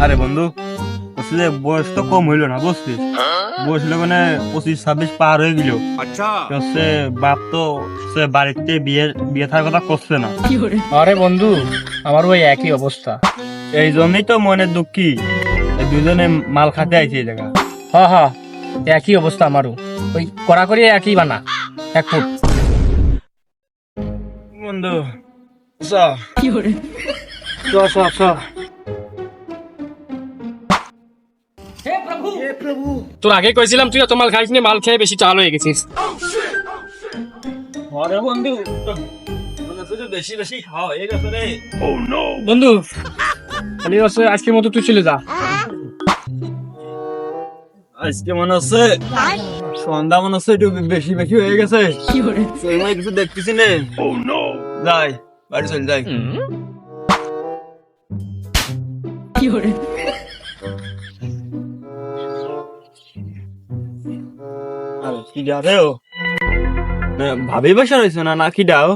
আরে বন্ধু আসলে বয়স তো কম হইলো না বুঝছিস, বয়স হলো মানে 25-26 পার হয়ে গেল। হচ্ছে বাপ তো হচ্ছে বাড়িতে বিয়ে বিয়ে থাকার কথা করছে না। আরে বন্ধু, আমারও ওই একই অবস্থা। এই জন্যই তো মনের দুঃখী, এই দুজনে মাল খাতে আইছে এই জায়গা। হ হ, একই অবস্থা আমারও। ওই কড়াকড়ি একই বানা, এক ফুট। বন্ধু চ চ চ চ। তোর আগে কইছিলাম তুই এত মাল খাইস নি, মাল খেয়ে বেশি চাল হয়ে গেছিস। আরে বন্ধু মনে হচ্ছে যে বেশি বেশি খাওয়া হয়ে গেছে রে। বন্ধু খালি হচ্ছে আজকের মতো তুই চলে যা। আজকে মনে হচ্ছে সন্ধ্যা মনে হচ্ছে একটু বেশি বেশি হয়ে গেছে। সেই সময় কিছু দেখতেছি নে। যাই বাড়ি চল যাই। আরে কি যাবে ও ভাবি বসে রয়েছে না না কি দাও।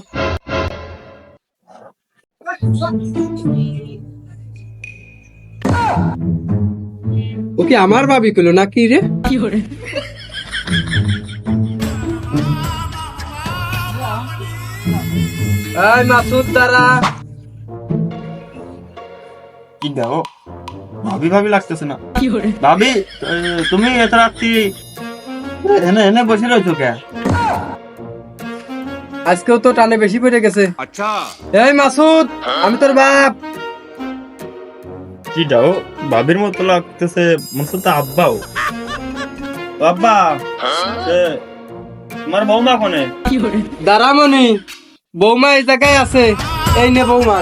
ও কি আমার ভাবি কইলো না কি রে? এই মাসুদ দাঁড়া। কি দাও ভাবি ভাবি লাগতেছে না। ভাবি তুমি এত রাত্রি এনে এনে বসে রয়েছো কে? আজকেও তো টানে বেশি পড়ে গেছে। আচ্ছা এই মাসুদ, আমি তোর বাপ। কি দাও ভাবির মতো লাগতেছে, মনে হচ্ছে আব্বাও। আব্বা তোমার বৌমা কোনে? দাঁড়া মনি, বৌমা এই জায়গায় আছে। এই নে বৌমা।